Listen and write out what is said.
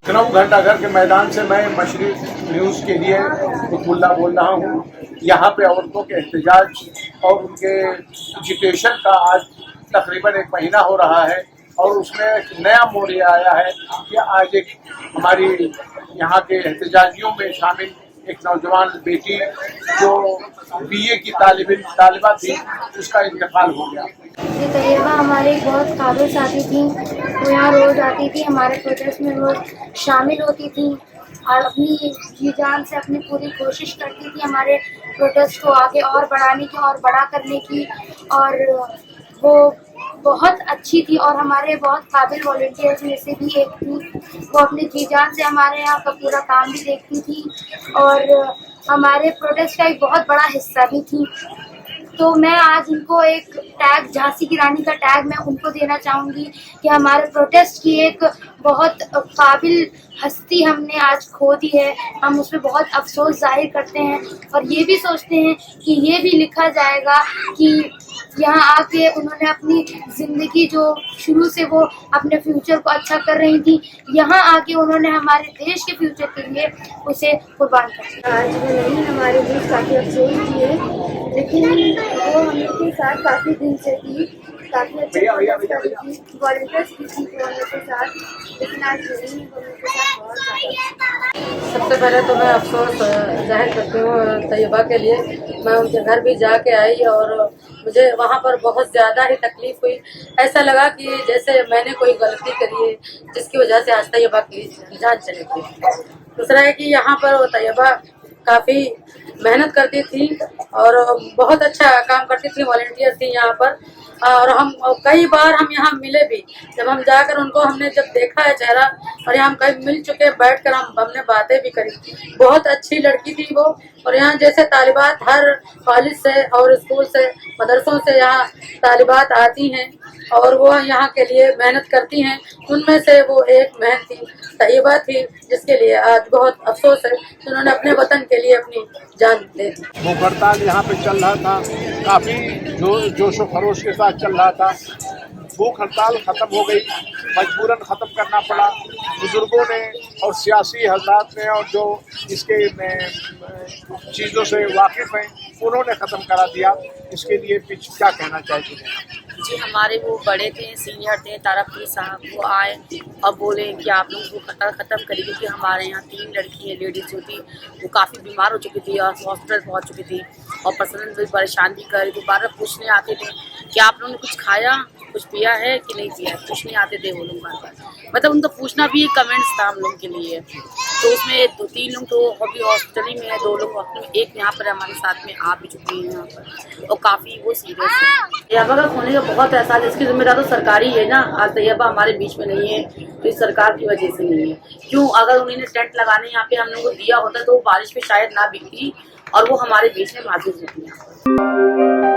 लखनऊ घंटाघर के मैदान से मैं मशरिक न्यूज़ के लिए रुकुल्ला बोल रहा हूँ। यहाँ पे औरतों के एहतजाज और उनके एजुकेशन का आज तकरीबन 1 महीना हो रहा है और उसमें एक नया मोड़ ये आया है कि आज एक हमारी यहाँ के एहतजाजियों में शामिल एक नौजवान बेटी जो बीए की तालिबा थी, उसका इंतकाल हो गया। ये तैयबा हमारे एक बहुत काबिल साथी थी। वो यहाँ रोज़ आती थी, हमारे प्रोजेक्ट में रोज़ शामिल होती थी और अपनी जी जान से अपनी पूरी कोशिश करती थी हमारे प्रोटेस्ट को आगे और बढ़ाने की और बड़ा करने की। और वो बहुत अच्छी थी और हमारे बहुत काबिल वॉलंटियर्स में से भी एक थी। वो अपनी जी जान से हमारे यहाँ का पूरा काम भी देखती थी और हमारे प्रोटेस्ट का एक बहुत बड़ा हिस्सा भी थी। तो मैं आज इनको एक टैग, झांसी की रानी का टैग मैं उनको देना चाहूँगी कि हमारे प्रोटेस्ट की एक बहुत काबिल हस्ती हमने आज खो दी है। हम उस पर बहुत अफसोस जाहिर करते हैं और ये भी सोचते हैं कि ये भी लिखा जाएगा कि यहाँ आके उन्होंने अपनी ज़िंदगी जो शुरू से वो अपने फ्यूचर को अच्छा कर रही थी, यहाँ आके उन्होंने हमारे देश के फ्यूचर के लिए उसे कुर्बान कर दिया। आज वो नहीं हमारे बीच, काफ़ी अफसोस भी है, लेकिन वो हम लोग के साथ काफ़ी दिन से थी, काफ़ी अच्छी वॉलंटियर्स भी थी वो हम लोग के साथ, लेकिन आज नहीं हम लोग के साथ बहुत ज़्यादा। सबसे पहले तो मैं अफसोस जाहिर करती हूँ तैयबा के लिए। मैं उनके घर भी जाके आई और मुझे वहाँ पर बहुत ज़्यादा ही तकलीफ हुई। ऐसा लगा कि जैसे मैंने कोई गलती करी है जिसकी वजह से आज तैयबा की जान चली गई। दूसरा है कि यहाँ पर वो तैयबा काफ़ी मेहनत करती थी और बहुत अच्छा काम करती थी, वॉलंटियर थी यहाँ पर। और हम कई बार हम यहाँ मिले भी, जब हम जाकर उनको हमने जब देखा है चेहरा, और यहाँ हम कई मिल चुके, बैठकर हमने बातें भी करी। बहुत अच्छी लड़की थी वो। और यहाँ जैसे तालिबात हर कॉलेज से और स्कूल से, मदरसों से यहाँ तालिबात आती हैं और वो यहाँ के लिए मेहनत करती हैं। उनमें से वो एक बहन थी, तैयबा थी, जिसके लिए आज बहुत अफसोस है कि उन्होंने अपने वतन के लिए अपनी जान दे दी। भूख हड़ताल यहाँ पे चल रहा था, काफ़ी जोशो खरोश के साथ चल रहा था। भूख हड़ताल ख़त्म हो गई, मजबूरन ख़त्म करना पड़ा। बुज़ुर्गों ने और सियासी हज़रात ने और जो इसके चीज़ों से वाकिफ़ हैं, उन्होंने ख़त्म करा दिया। इसके लिए क्या कहना चाहिए? जी, हमारे वो बड़े थे, सीनियर थे, तारक साहब, वो आए और बोले कि आप लोग वो हड़ताल ख़त्म करिए, क्योंकि हमारे यहाँ 3 लड़की है, लेडीज़ जो थी वो काफ़ी बीमार हो चुकी थी और हॉस्पिटल पहुँच चुकी थी और पर्सनल भी परेशान भी कर रही थी। बार बार पूछने आते थे कि आप लोगों ने कुछ खाया, कुछ पिया है कि नहीं पिया है, पूछने आते थे वो लोग बार बार। मतलब उनका पूछना भी एक कमेंट्स था हम लोग के लिए। तो उसमें 2-3 लोग तो अभी हॉस्पिटल ही में है, 2 लोग, एक यहाँ पर हमारे साथ में आ भी चुकी है यहाँ पर और काफ़ी वो सीरियस है। तैयबा का खोने का बहुत एहसास है, इसकी जिम्मेदार तो सरकारी है ना। आज तैयबा हमारे बीच में नहीं है तो इस सरकार की वजह से नहीं है। क्यों, अगर उन्होंने टेंट लगाने यहाँ पे हम लोगों को दिया होता तो वो बारिश में शायद ना बिकती और वो हमारे बीच में मौजूद होती है।